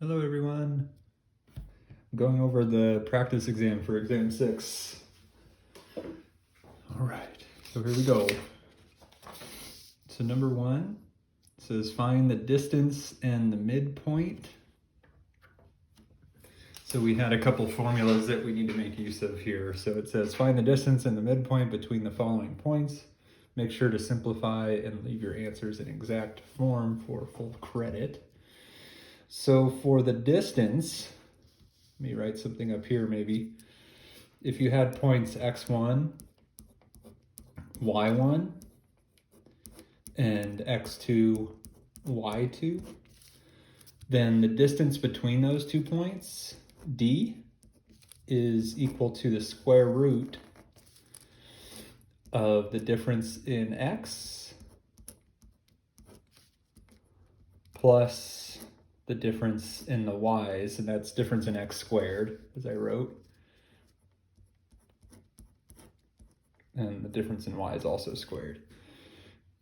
Hello everyone. I'm going over the practice exam for exam 6. All right, so here we go. So number 1 says find the distance and the midpoint. So we had a couple formulas that we need to make use of here. So it says find the distance and the midpoint between the following points. Make sure to simplify and leave your answers in exact form for full credit. So for the distance, let me write something up here maybe. If you had points x1, y1, and x2, y2, then the distance between those 2 points, d, is equal to the square root of the difference in x plus the difference in the y's, and that's difference in x squared, as I wrote. And the difference in y is also squared.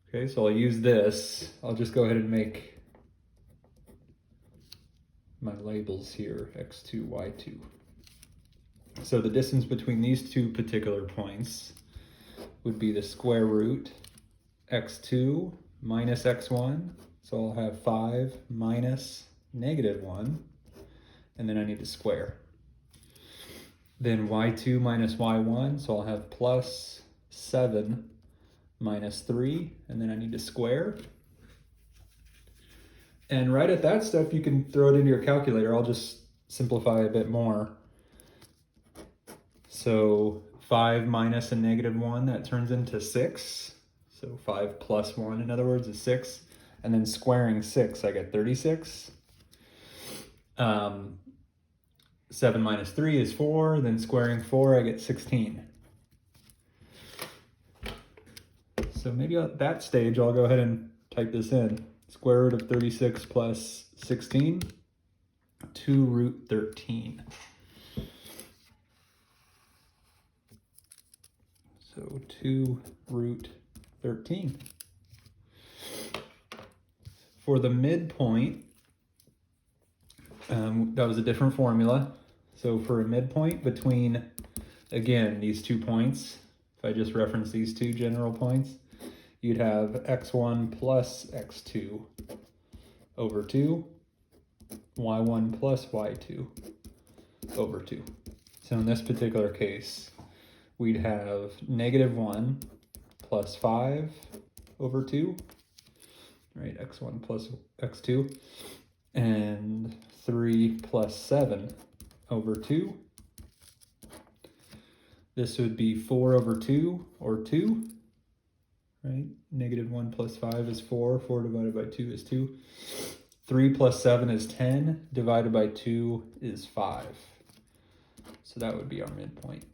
Okay, so I'll use this. I'll just go ahead and make my labels here, x2, y2. So the distance between these 2 particular points would be the square root x2 minus x1. So I'll have 5 minus -1, and then I need to square. Then y2 minus y1, so I'll have plus 7 minus 3, and then I need to square. And right at that step, you can throw it into your calculator. I'll just simplify a bit more. So 5 minus a -1, that turns into 6. So 5 plus 1, in other words, is 6. And then squaring 6, I get 36. 7 minus 3 is 4, then squaring 4, I get 16. So maybe at that stage, I'll go ahead and type this in. Square root of 36 plus 16, 2 root 13. So 2 root 13. For the midpoint, that was a different formula. So for a midpoint between, again, these 2 points, if I just reference these 2 general points, you'd have x1 plus x2 over 2, y1 plus y2 over 2. So in this particular case, we'd have -1 plus 5 over 2, right, x1 plus x2, and 3 plus 7 over 2. This would be 4 over 2, or 2, right? -1 plus 5 is 4, 4 divided by 2 is 2. 3 plus 7 is 10, divided by 2 is 5. So that would be our midpoint.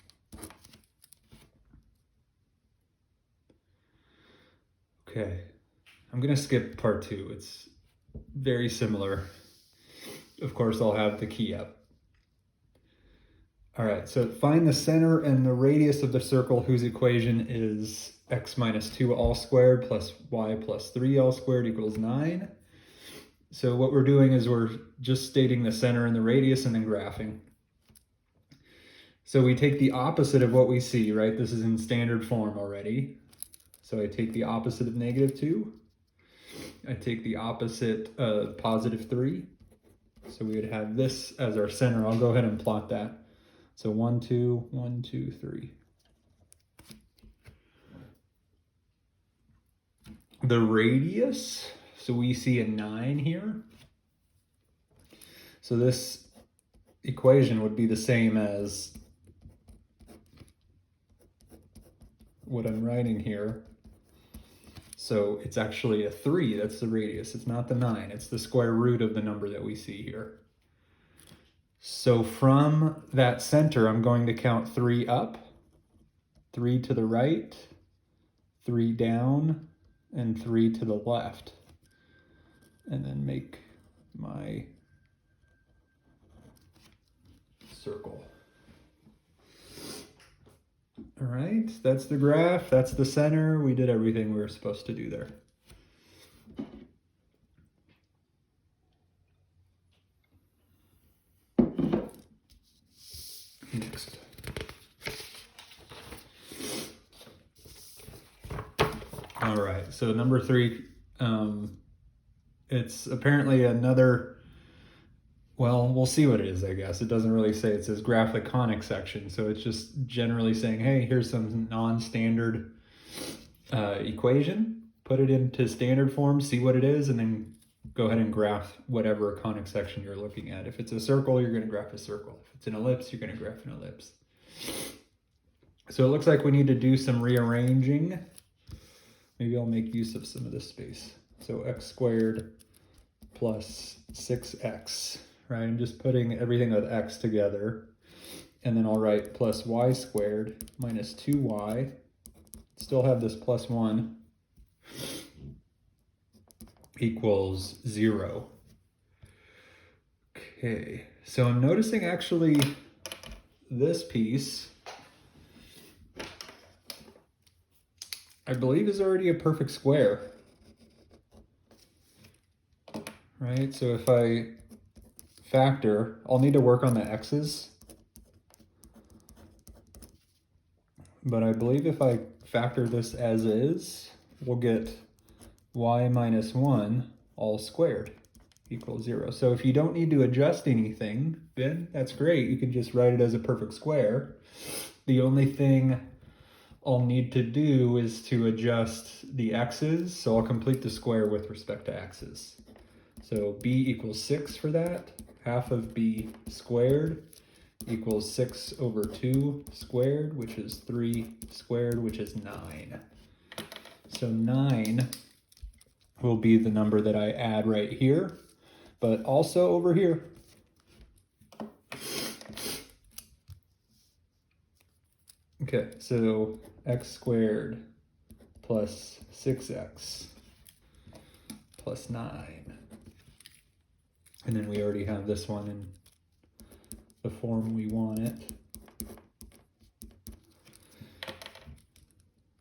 Okay, I'm gonna skip part 2. It's very similar. Of course, I'll have the key up. All right, so find the center and the radius of the circle whose equation is x minus 2 all squared plus y plus 3 all squared equals 9. So what we're doing is we're just stating the center and the radius and then graphing. So we take the opposite of what we see, right? This is in standard form already. So I take the opposite of -2. I take the opposite of +3. So we would have this as our center. I'll go ahead and plot that. So 1, 2, 1, 2, 3. The radius, so we see a 9 here. So this equation would be the same as what I'm writing here. So it's actually a 3, that's the radius. It's not the 9, it's the square root of the number that we see here. So from that center, I'm going to count 3 up, 3 to the right, 3 down, and 3 to the left. And then make my circle. All right, that's the graph, that's the center. We did everything we were supposed to do there. next. All right, so number 3, it's apparently another, well, we'll see what it is, I guess. It doesn't really say. It says graph the conic section, so it's just generally saying, hey, here's some non-standard equation, put it into standard form, see what it is, and then go ahead and graph whatever conic section you're looking at. If it's a circle, you're going to graph a circle. If it's an ellipse, you're going to graph an ellipse. So it looks like we need to do some rearranging. Maybe I'll make use of some of this space. So x squared plus 6x, right? I'm just putting everything with x together. And then I'll write plus y squared minus 2y. Still have this plus 1 equals 0. Okay, so I'm noticing actually this piece, I believe, is already a perfect square, right? So if I factor, I'll need to work on the x's, but I believe if I factor this as is, we'll get y minus 1 all squared equals 0. So if you don't need to adjust anything, then that's great. You can just write it as a perfect square. The only thing I'll need to do is to adjust the x's, so I'll complete the square with respect to x's. So b equals 6 for that. Half of b squared equals 6 over 2 squared, which is 3 squared, which is 9. So 9 will be the number that I add right here, but also over here. Okay, so x squared plus 6x plus 9. And then we already have this one in the form we want it.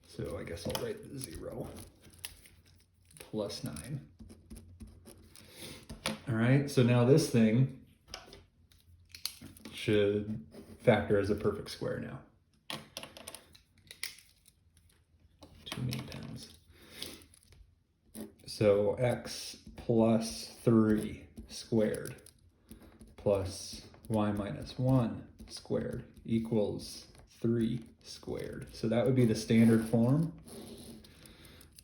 So I guess I'll write 0 plus 9. All right, so now this thing should factor as a perfect square now. Too many pens. So x plus 3 squared plus y minus 1 squared equals 3 squared. So that would be the standard form.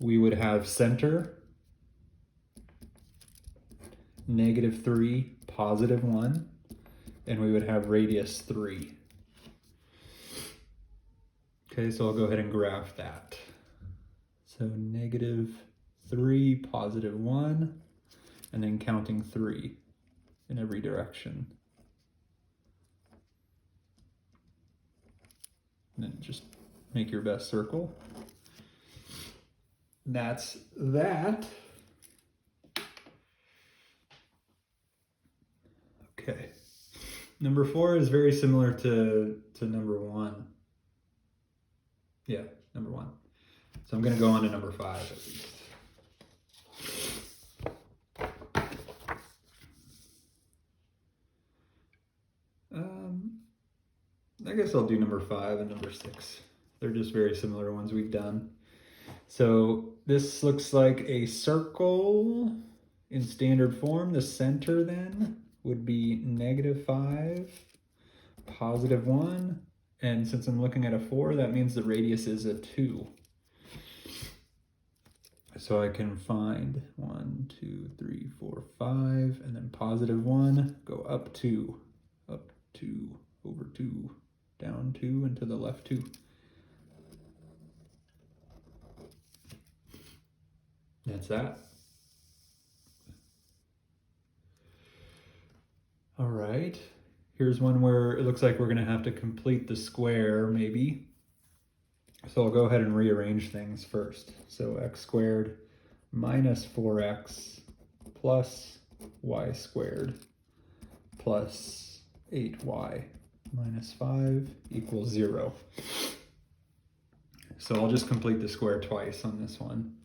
We would have center -3, +1, and we would have radius 3. Okay, so I'll go ahead and graph that. So -3, +1, and then counting 3 in every direction. And then just make your best circle. That's that. Okay. Number 4 is very similar to number 1. Yeah, number 1. So I'm going to go on to number 5 at least. I guess I'll do number 5 and number 6. They're just very similar ones we've done. So this looks like a circle in standard form. The center then would be -5, +1, and since I'm looking at a 4, that means the radius is a 2. So I can find 1, 2, 3, 4, 5, and then +1, go up 2, over 2, down 2, and to the left 2. That's that. All right, here's one where it looks like we're gonna have to complete the square maybe. So I'll go ahead and rearrange things first. So x squared minus 4x plus y squared plus 8y minus 5 equals 0. So I'll just complete the square twice on this one.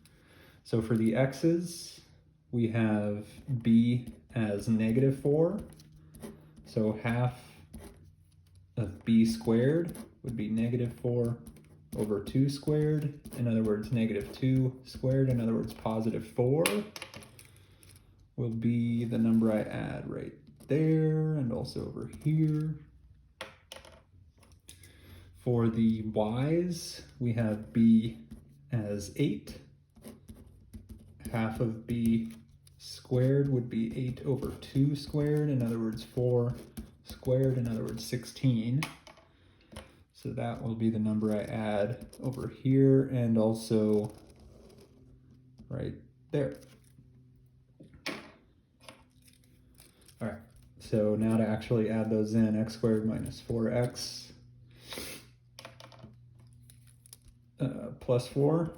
So for the x's, we have b as -4. So half of b squared would be negative 4 over 2 squared. In other words, negative 2 squared. In other words, positive 4 will be the number I add right there and also over here. For the y's, we have b as 8. Half of b squared would be 8 over 2 squared. In other words, 4 squared. In other words, 16. So that will be the number I add over here and also right there. All right, so now to actually add those in, x squared minus 4x plus 4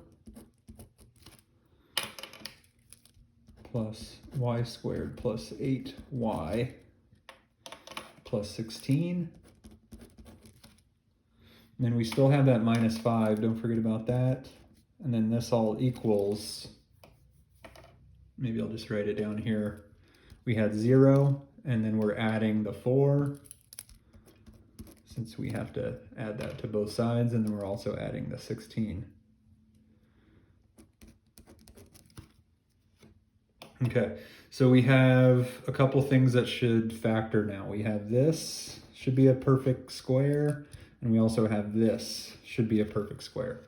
plus y squared plus 8y plus 16. And then we still have that minus 5, don't forget about that. And then this all equals, maybe I'll just write it down here. We had 0, and then we're adding the 4, since we have to add that to both sides, and then we're also adding the 16. Okay, so we have a couple things that should factor now. We have this should be a perfect square, and we also have this should be a perfect square.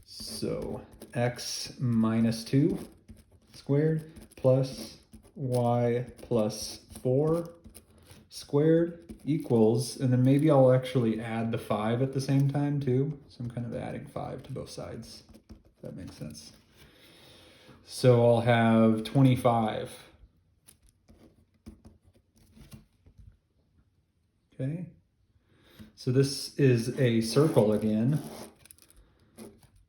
So x minus 2 squared plus y plus 4 squared equals, and then maybe I'll actually add the 5 at the same time too. So I'm kind of adding 5 to both sides, if that makes sense. So I'll have 25. Okay, so this is a circle again,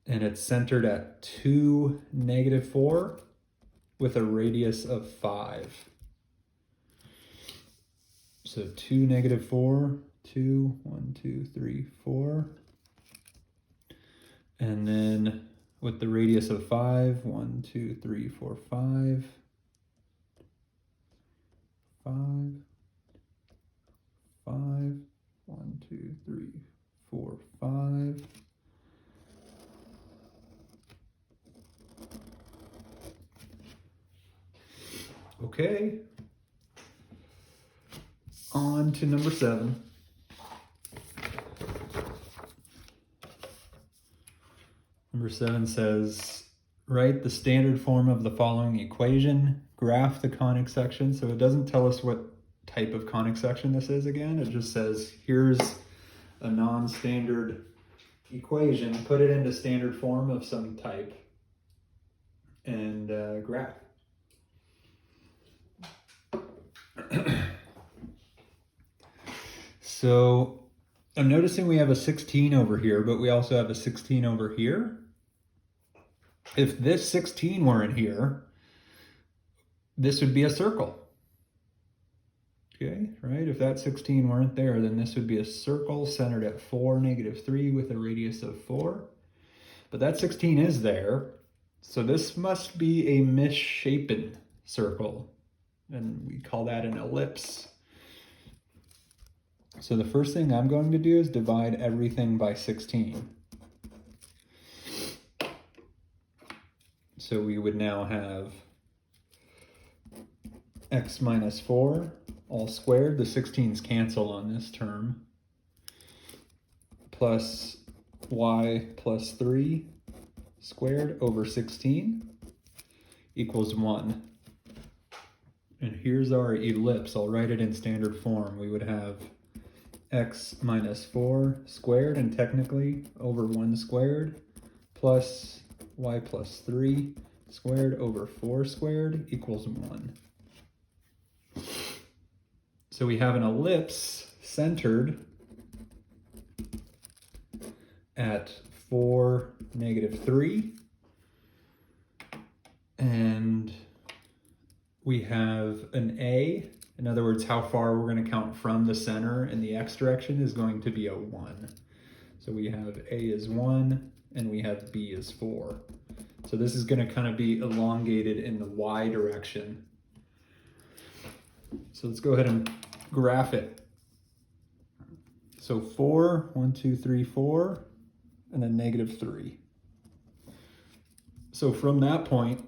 and it's centered at 2, negative 4 with a radius of 5. So 2, negative 4, 2, 1, 2, 3, 4. And then with the radius of 5, 1, 2, 3, 4, 5. 5. 5, 1, 2, 3, 4, 5. Okay, on to number 7. Number 7 says, write the standard form of the following equation, graph the conic section. So it doesn't tell us what type of conic section this is again. It just says, here's a non-standard equation, put it into standard form of some type, and graph. So I'm noticing we have a 16 over here, but we also have a 16 over here. If this 16 weren't here, this would be a circle. Okay, right? If that 16 weren't there, then this would be a circle centered at 4, negative 3 with a radius of 4. But that 16 is there, so this must be a misshapen circle, and we call that an ellipse. So the first thing I'm going to do is divide everything by 16. So we would now have x minus 4 all squared. The 16's cancel on this term. Plus y plus 3 squared over 16 equals 1. And here's our ellipse. I'll write it in standard form. We would have x minus 4 squared, and technically over 1 squared, plus y plus 3 squared over 4 squared equals 1. So we have an ellipse centered at 4, negative 3, and we have an A. In other words, how far we're going to count from the center in the x direction is going to be a 1. So we have A is 1, and we have B is 4. So this is going to kind of be elongated in the y direction. So let's go ahead and graph it. So 4, 1, 2, 3, 4, and then -3. So from that point,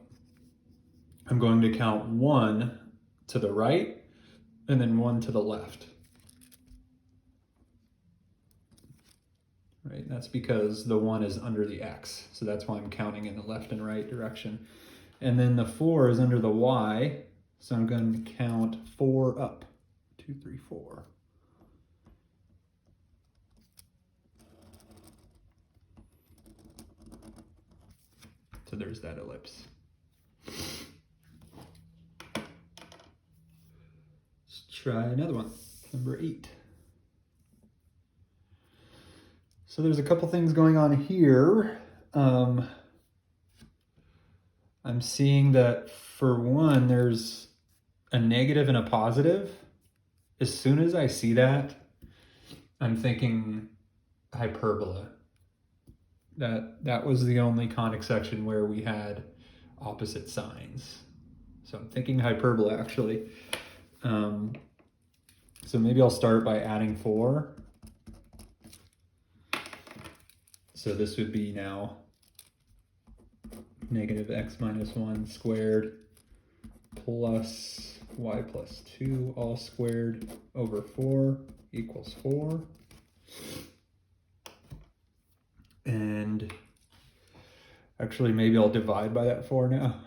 I'm going to count 1 to the right and then 1 to the left. Right, that's because the 1 is under the x, so that's why I'm counting in the left and right direction. And then the 4 is under the y, so I'm going to count 4 up. 2, 3, 4. So there's that ellipse. Let's try another one, number 8. So there's a couple things going on here. I'm seeing that for one, there's a negative and a positive. As soon as I see that, I'm thinking hyperbola. That was the only conic section where we had opposite signs. So I'm thinking hyperbola actually. So maybe I'll start by adding 4. So this would be now -x minus 1 squared plus y plus 2 all squared over 4 equals 4. And actually maybe I'll divide by that 4 now.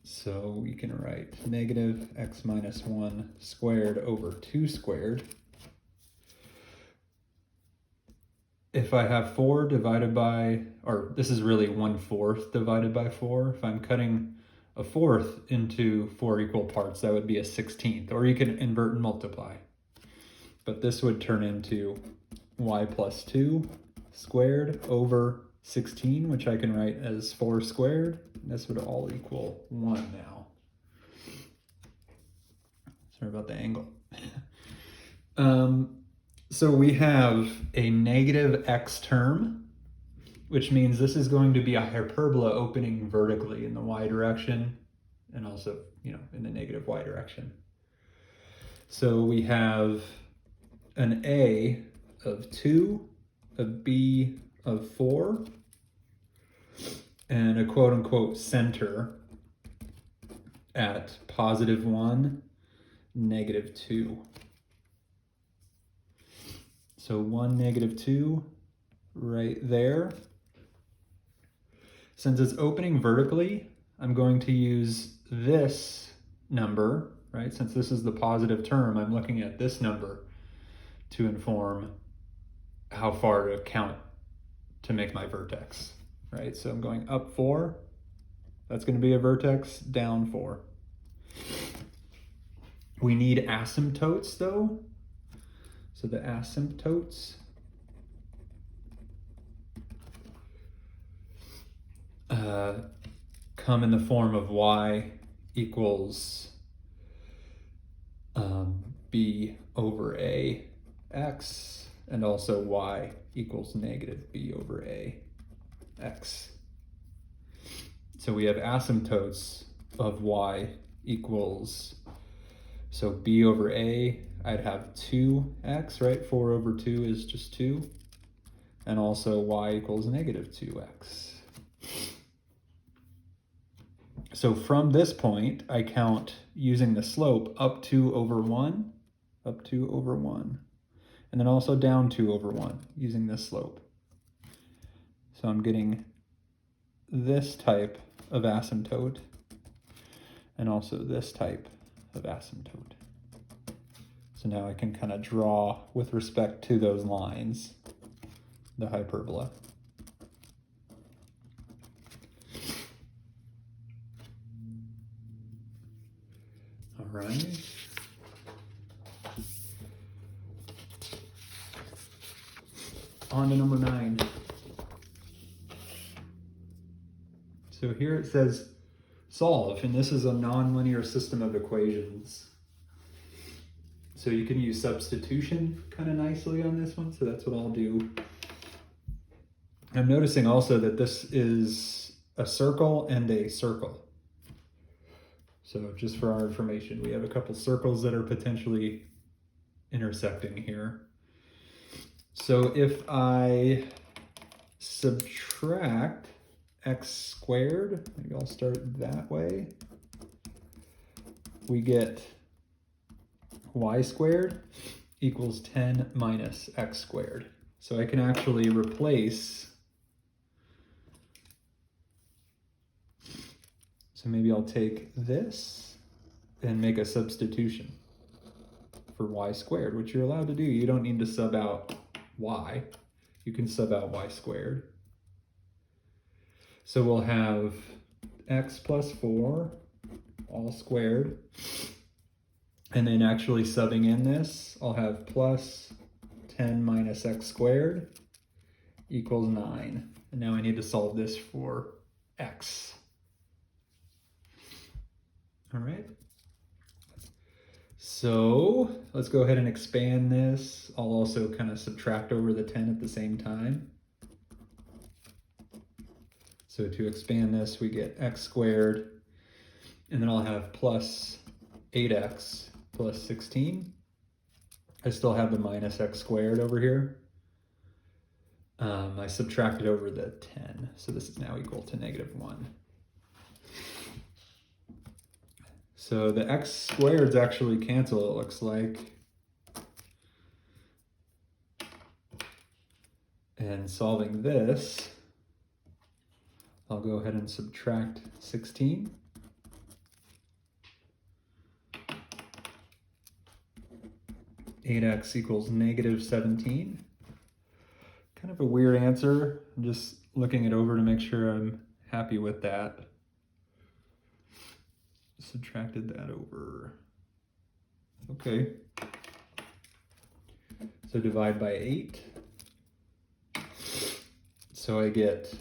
So we can write -x minus 1 squared over 2 squared. If I have 4 divided by, or this is really 1/4 divided by 4, if I'm cutting a 1/4 into 4 equal parts, that would be a 16th, or you can invert and multiply. But this would turn into y plus 2 squared over 16, which I can write as 4 squared. This would all equal 1 now. Sorry about the angle. So we have a -x term, which means this is going to be a hyperbola opening vertically in the y direction and also, in the negative y direction. So we have an a of 2, a b of 4, and a quote-unquote center at +1, -2. So 1, -2 right there. Since it's opening vertically, I'm going to use this number, right? Since this is the positive term, I'm looking at this number to inform how far to count to make my vertex, right? So I'm going up 4, that's going to be a vertex, down 4. We need asymptotes though. So the asymptotes come in the form of y equals b over a x, and also y equals -b over a x. So we have asymptotes of y equals, so b over a, I'd have 2x, right? 4 over 2 is just 2. And also y equals -2x. So from this point, I count using the slope up 2 over 1, up 2 over 1. And then also down 2 over 1 using this slope. So I'm getting this type of asymptote and also this type of asymptote. So now I can kind of draw with respect to those lines, the hyperbola. All right. On to number 9. So here it says solve, and this is a nonlinear system of equations. So you can use substitution kind of nicely on this one, so that's what I'll do. I'm noticing also that this is a circle and a circle. So just for our information, we have a couple circles that are potentially intersecting here. So if I subtract x squared, maybe I'll start that way, we get y squared equals 10 minus x squared. So I can actually replace, so maybe I'll take this and make a substitution for y squared, which you're allowed to do. You don't need to sub out y. You can sub out y squared. So we'll have x plus 4 all squared. And then actually subbing in this, I'll have plus 10 minus x squared equals 9. And now I need to solve this for x. All right. So let's go ahead and expand this. I'll also kind of subtract over the 10 at the same time. So to expand this, we get x squared, and then I'll have plus 8x plus 16. I still have the minus x squared over here. I subtracted over the 10, so this is now equal to -1. So the x squareds actually cancel, it looks like. And solving this, I'll go ahead and subtract 16. (8x equals -17). Kind of a weird answer. I'm just looking it over to make sure I'm happy with that. Subtracted that over. Okay. So divide by 8. So I get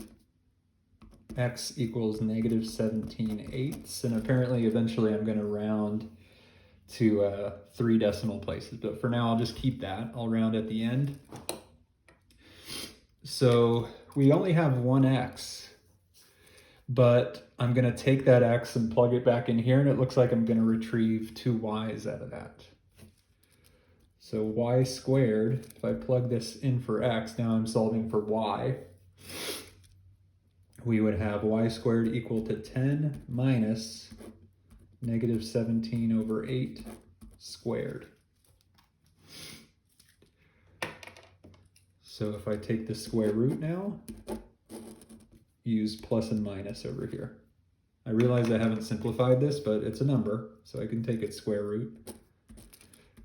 x equals -17/8, and apparently eventually I'm going to round to 3 decimal places, but for now I'll just keep that. I'll round at the end. So we only have one x, but I'm going to take that x and plug it back in here, and it looks like I'm going to retrieve 2 y's out of that. So y squared, if I plug this in for x, now I'm solving for y, we would have y squared equal to 10 minus -17/8 squared. So if I take the square root now, use plus and minus over here. I realize I haven't simplified this, but it's a number, so I can take its square root.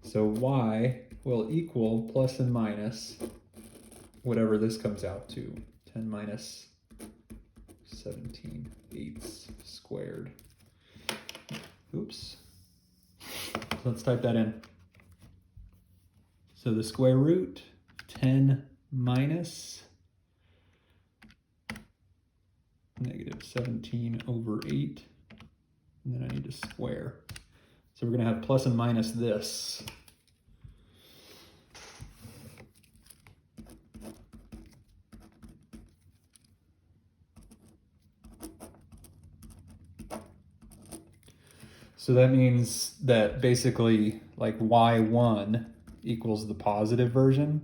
So y will equal plus and minus whatever this comes out to, 10 minus 17/8 squared. Oops. So let's type that in. So the square root, 10 minus -17/8, and then I need to square. So we're going to have plus and minus this. So that means that basically like y1 equals the positive version,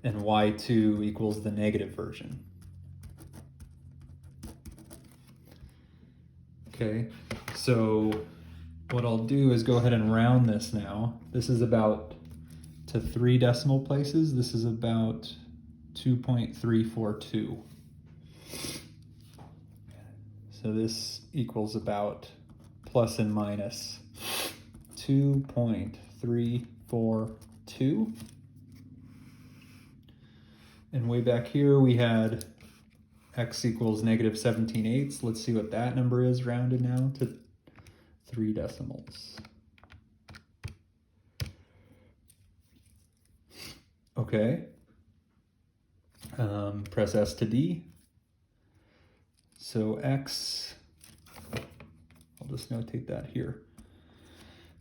and y2 equals the negative version. Okay, so what I'll do is go ahead and round this now. This is about to 3 decimal places. This is about 2.342. So this equals about plus and minus 2.342. And way back here we had x equals -17/8. Let's see what that number is rounded now to 3 decimals. Okay. Press S to D. So x, I'll just notate that here.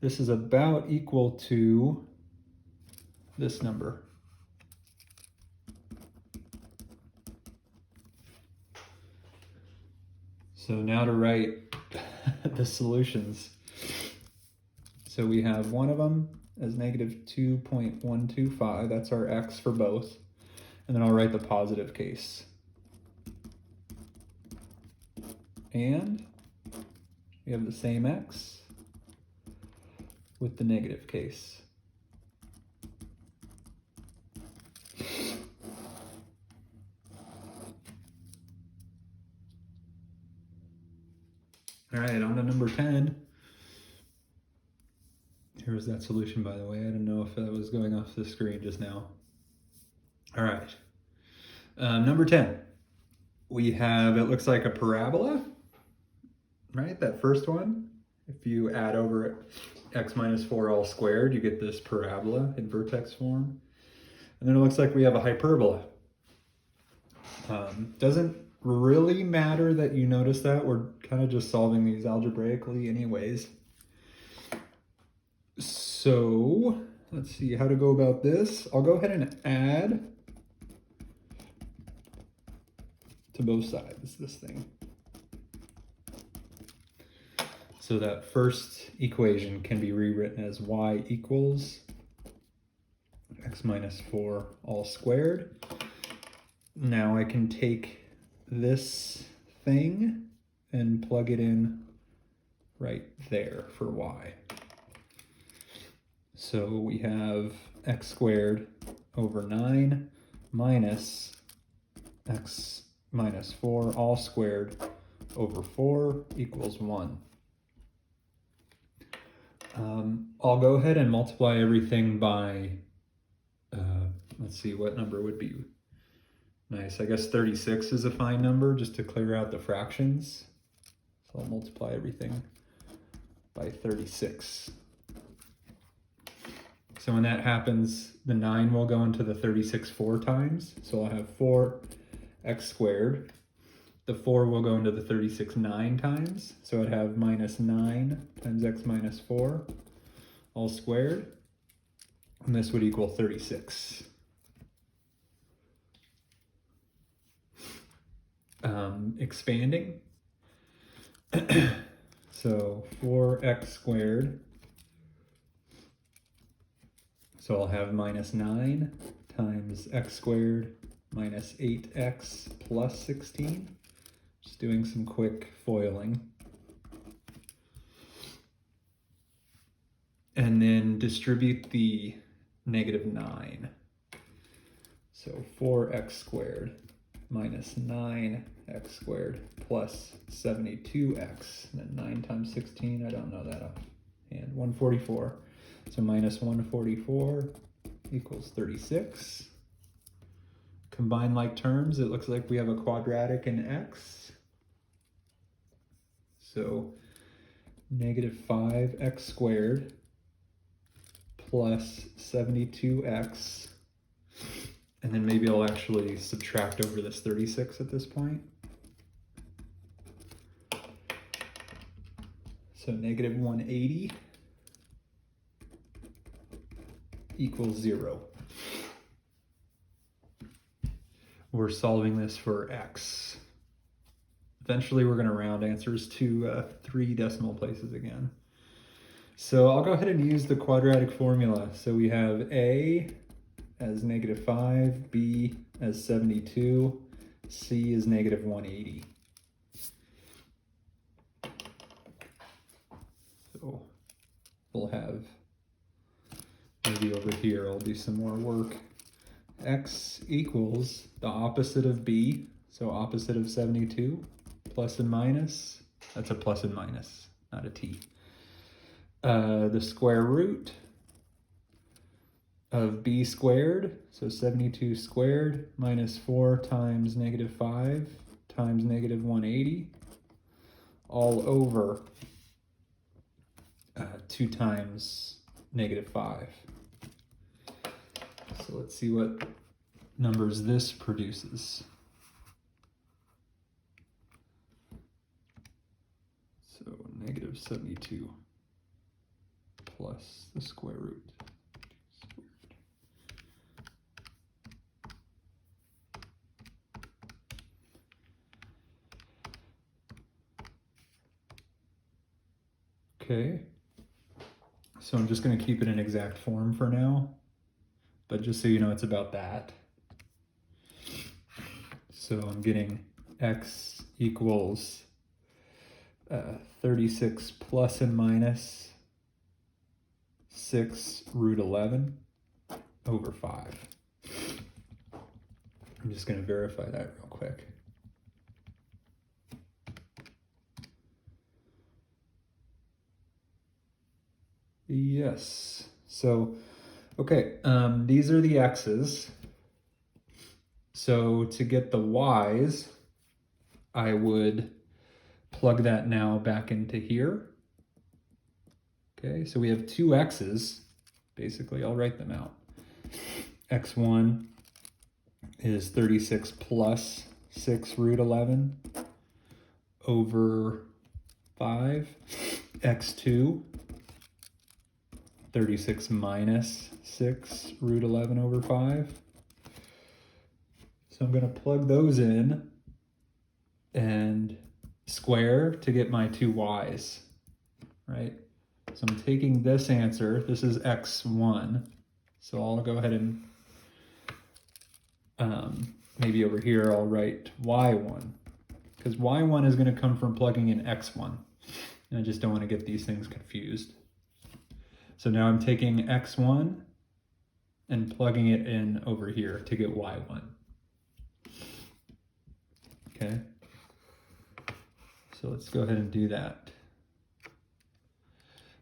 This is about equal to this number. So now to write the solutions. So we have one of them as negative 2.125. That's our x for both. And then I'll write the positive case. And we have the same x with the negative case. All right, on to number 10. Here's that solution, by the way. I didn't know if that was going off the screen just now. All right. Number 10. We have, it looks like a parabola, right? That first one. If you add over x minus 4 all squared, you get this parabola in vertex form. And then it looks like we have a hyperbola. Doesn't really matter that you notice that. We're kind of just solving these algebraically anyways. So let's see how to go about this. I'll go ahead and add to both sides this thing. So that first equation can be rewritten as y equals x minus 4 all squared. Now I can take this thing and plug it in right there for y. So we have x squared over 9 minus x minus 4 all squared over 4 equals 1. I'll go ahead and multiply everything by, let's see, what number would be nice. I guess 36 is a fine number just to clear out the fractions. So I'll multiply everything by 36. So when that happens, the 9 will go into the 36 4 times. So I'll have 4x squared. The 4 will go into the 36 9 times. So I'd have minus 9 times x minus 4 all squared. And this would equal 36. Expanding. So 4x squared. So I'll have minus 9 times x squared minus 8x plus 16. Just doing some quick foiling. And then distribute the negative 9. So 4x squared minus 9x squared plus 72x. And then 9 times 16, I don't know that offhand. 144. So minus 144 equals 36. Combine like terms, it looks like we have a quadratic in x. So negative 5x squared plus 72x. And then maybe I'll actually subtract over this 36 at this point. So negative 180 equals 0. We're solving this for x. Eventually we're going to round answers to 3 decimal places again. So I'll go ahead and use the quadratic formula. So we have a as negative 5, b as 72, c is negative 180. So we'll have, maybe over here I'll do some more work. X equals the opposite of b, so opposite of 72, plus and minus. That's a plus and minus, not a t. The square root of b squared, so 72 squared minus 4 times negative 5 times negative 180, all over 2 times negative 5. So let's see what numbers this produces. So negative 72 plus the square root. Okay, so I'm just going to keep it in exact form for now, but just so you know, it's about that. So I'm getting x equals 36 plus and minus 6 root 11 over 5. I'm just going to verify that real quick. Yes. So, okay, these are the x's. So to get the y's, I would plug that now back into here. Okay, so we have two x's. Basically, I'll write them out. x1 is 36 plus 6 root 11 over 5. x2, 36 minus 6 root 11 over 5. So I'm going to plug those in and square to get my two y's, right? So I'm taking this answer, this is x1, so I'll go ahead and maybe over here I'll write y1, because y1 is going to come from plugging in x1, and I just don't want to get these things confused. So now I'm taking x1 and plugging it in over here to get y1. Okay, so let's go ahead and do that.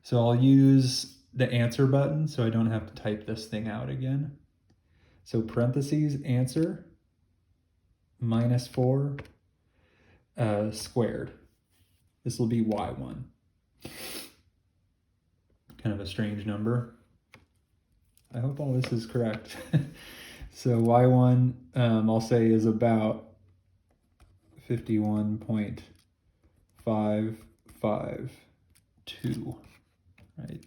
So I'll use the answer button so I don't have to type this thing out again. So parentheses answer minus 4 squared. This will be y1. Kind of a strange number. I hope all this is correct. So y1 I'll say is about 51.552, right?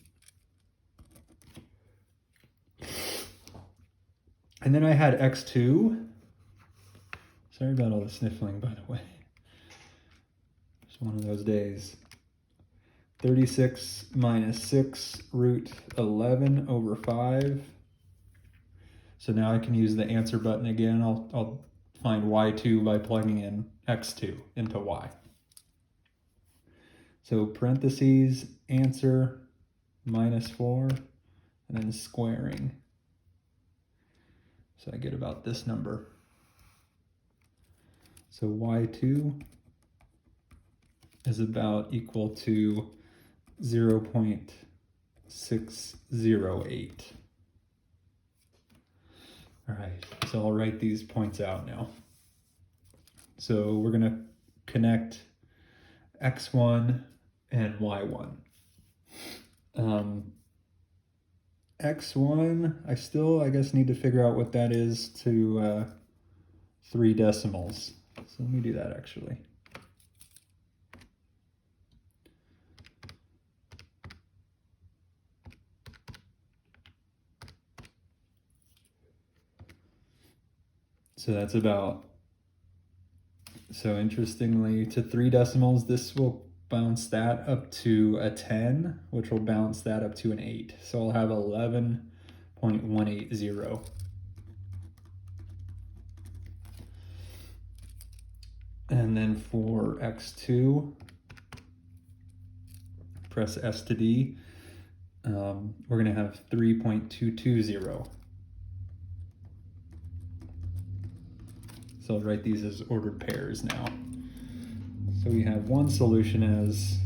And then I had x2. Sorry about all the sniffling, by the way. It's one of those days. 36 minus 6 root 11 over 5. So now I can use the answer button again. I'll find y2 by plugging in x2 into y. So parentheses, answer, minus 4, and then squaring. So I get about this number. So y2 is about equal to 0.608. All right, so I'll write these points out now. So we're gonna connect x1 and y1. X1, I guess need to figure out what that is to 3 decimals. So let me do that actually. So that's about, so interestingly, to 3 decimals, this will bounce that up to a 10, which will bounce that up to an 8. So I'll have 11.180. And then for x2, press S to D, we're going to have 3.220. So I'll write these as ordered pairs now. So we have one solution as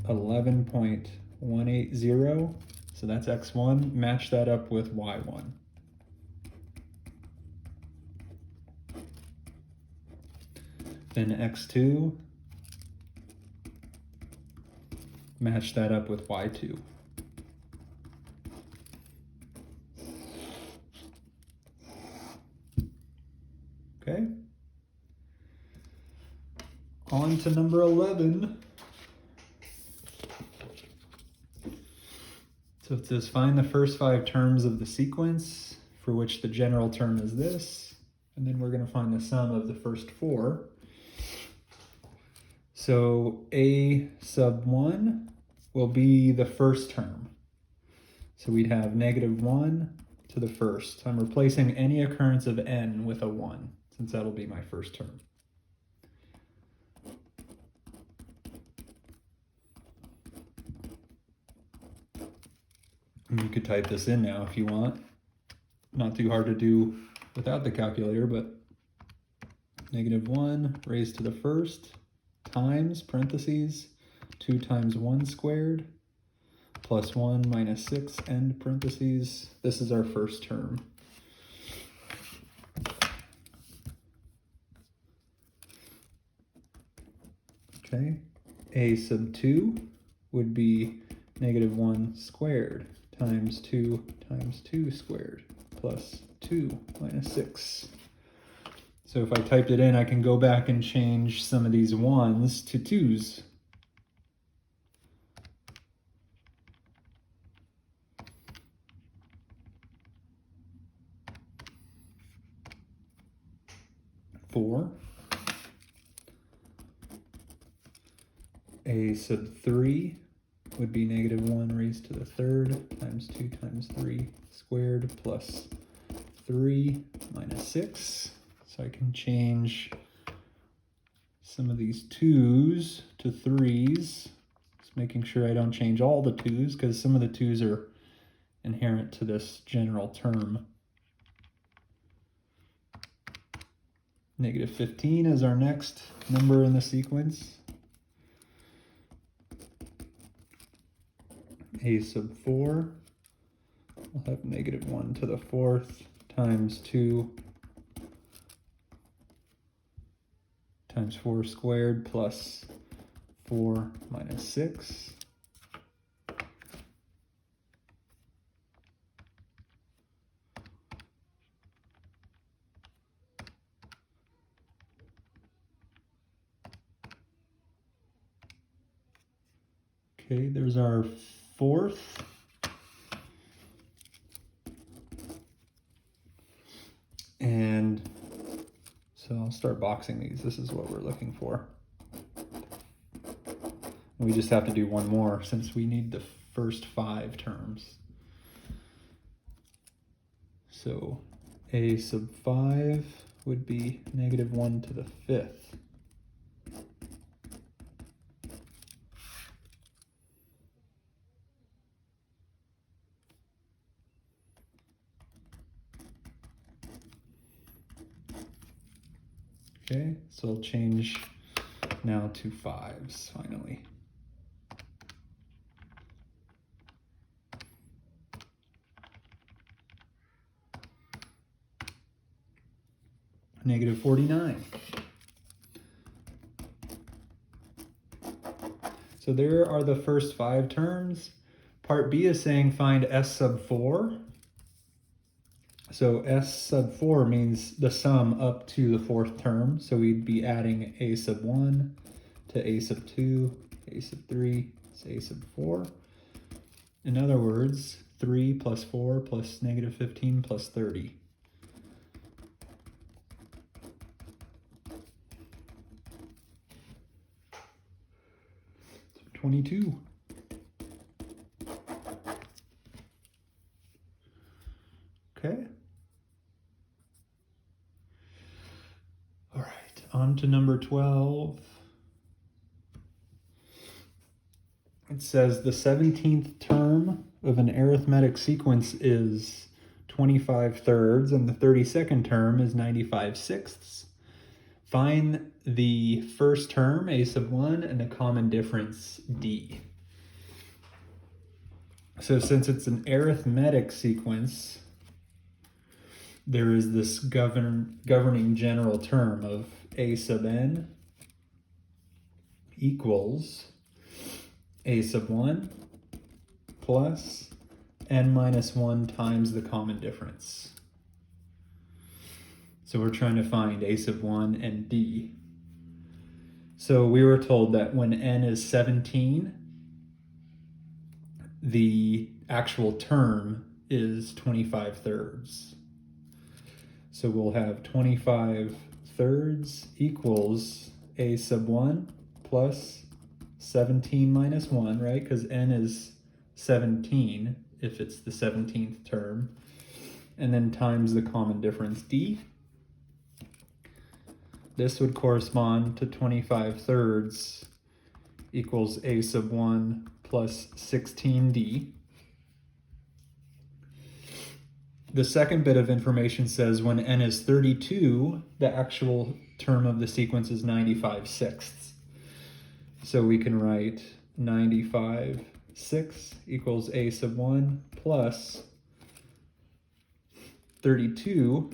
11.180. So that's x1. Match that up with y1. Then x2. Match that up with y2. Okay. On to number 11. So it says find the first 5 terms of the sequence for which the general term is this, and then we're going to find the sum of the first 4. So a sub 1 will be the first term. So we'd have -1 to the first. I'm replacing any occurrence of n with a 1, since that'll be my first term. And you could type this in now if you want. Not too hard to do without the calculator, but -1 raised to the first times, parentheses, 2 times 1 squared, plus 1 minus 6 end parentheses. This is our first term. Okay, a sub 2 would be -1 squared times 2 squared plus 2 minus 6. So if I typed it in, I can go back and change some of these 1s to 2s. A sub 3 would be -1 raised to the third times 2 times 3 squared plus 3 minus 6. So I can change some of these 2s to 3s. Just making sure I don't change all the 2s, because some of the 2s are inherent to this general term. -15 is our next number in the sequence. A sub 4 will have -1 to the fourth times 2 times 4 squared plus 4 minus 6. Okay, there's our fourth. And so I'll start boxing these. This is what we're looking for. We just have to do one more since we need the first 5 terms. So a sub 5 would be -1 to the fifth. Okay, so I'll change now to 5s finally. -49. So there are the first 5 terms. Part B is saying find S sub 4. So S sub 4 means the sum up to the 4th term. So we'd be adding A sub 1 to A sub 2, A sub 3, to A sub 4. In other words, 3 plus 4 plus -15 plus 30. 22. Okay. All right, on to number 12. It says the 17th term of an arithmetic sequence is 25 thirds and the 32nd term is 95 sixths. Find the first term, a sub 1, and the common difference, d. So since it's an arithmetic sequence, there is this governing general term of a sub n equals a sub 1 plus n minus 1 times the common difference. So we're trying to find a sub 1 and d. So we were told that when n is 17, the actual term is 25 thirds. So we'll have 25 thirds equals a sub 1 plus 17 minus 1, right? Because n is 17 if it's the 17th term. And then times the common difference d. This would correspond to 25 thirds equals a sub 1 plus 16d. The second bit of information says when n is 32, the actual term of the sequence is 95/6. So we can write 95/6 equals a sub 1 plus 32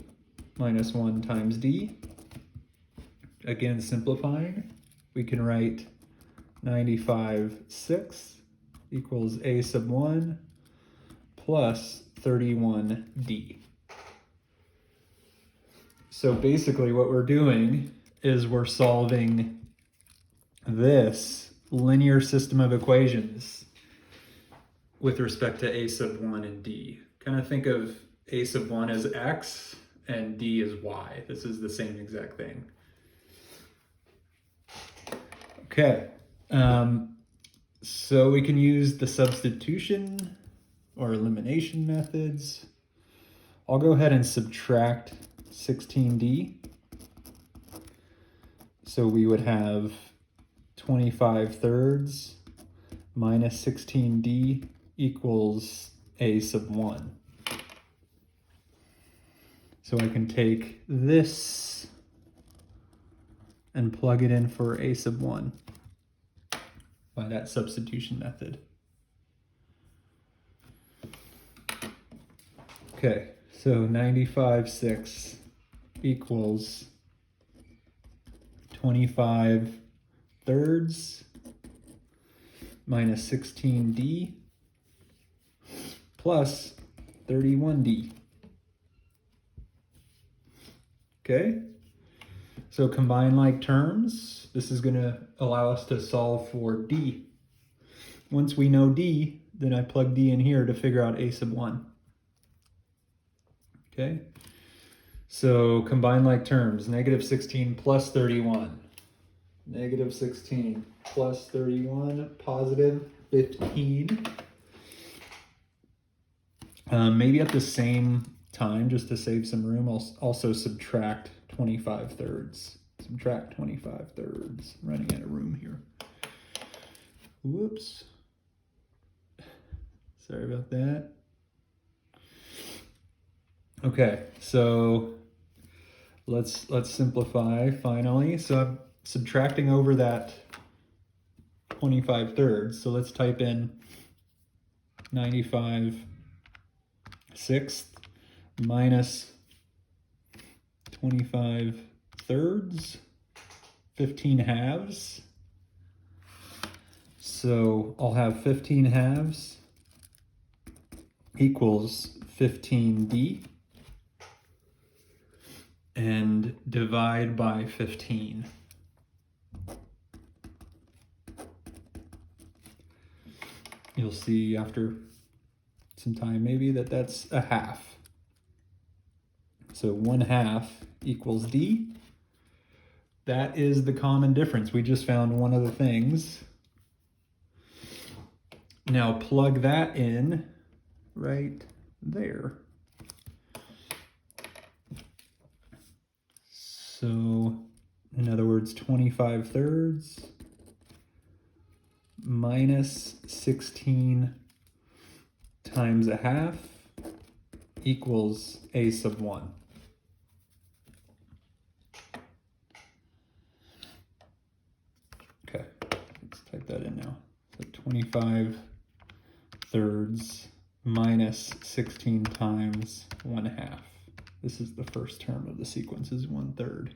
minus 1 times d. Again, simplifying, we can write 95/6 equals a sub 1 plus 31d. So basically what we're doing is we're solving this linear system of equations with respect to a sub 1 and d. Kind of think of a sub 1 as x and d as y. This is the same exact thing. Okay, so we can use the substitution or elimination methods. I'll go ahead and subtract 16d. So we would have 25 thirds minus 16d equals a sub 1. So I can take this and plug it in for a sub 1 by that substitution method. Okay, so 95/6 equals 25 thirds minus 16d plus 31d. Okay, so combine like terms. This is going to allow us to solve for d. Once we know d, then I plug d in here to figure out a sub 1. Okay, so combine like terms, negative 16 plus 31. Negative 16 plus 31, positive 15. Maybe at the same time, just to save some room, I'll also subtract 25 thirds. Subtract 25 thirds. I'm running out of room here. Whoops. Sorry about that. Okay, so let's simplify finally. So I'm subtracting over that 25 thirds. So let's type in 95/6 minus 25 thirds, 15 halves. So I'll have 15 halves equals 15d. And divide by 15. You'll see after some time maybe that that's a half. So 1/2 equals d. That is the common difference. We just found one of the things. Now plug that in right there. So, in other words, 25 thirds minus 16 times a half equals a sub 1. Okay, let's type that in now. So 25 thirds minus 16 times 1/2. This is the first term of the sequence, is 1/3.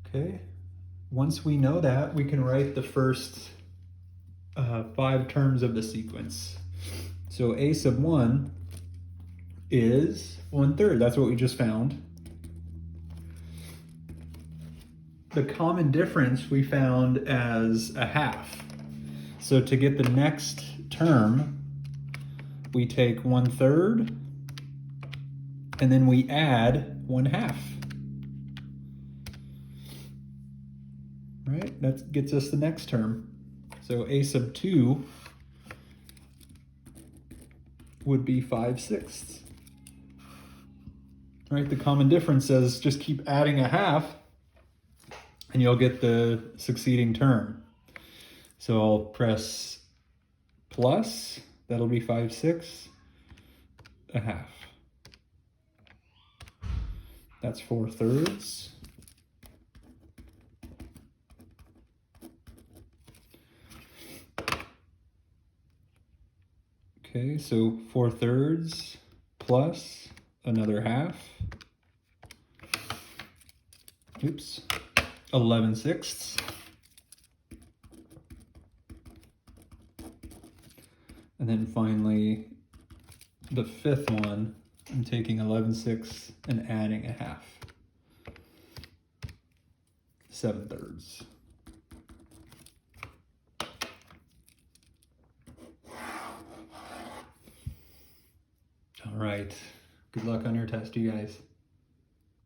Okay, once we know that, we can write the first 5 terms of the sequence. So a sub 1 is 1/3. That's what we just found. The common difference we found as a half. So to get the next term, we take 1/3 and then we add 1/2. Right, that gets us the next term. So a sub 2 would be 5/6. Right, the common difference says just keep adding a half and you'll get the succeeding term. So I'll press plus, that'll be 5/6, a half. That's 4/3. Okay, so 4/3 plus another half. Oops, 11/6. And then finally, the fifth one, I'm taking 11/6 and adding a half. 7/3. All right. Good luck on your test, you guys.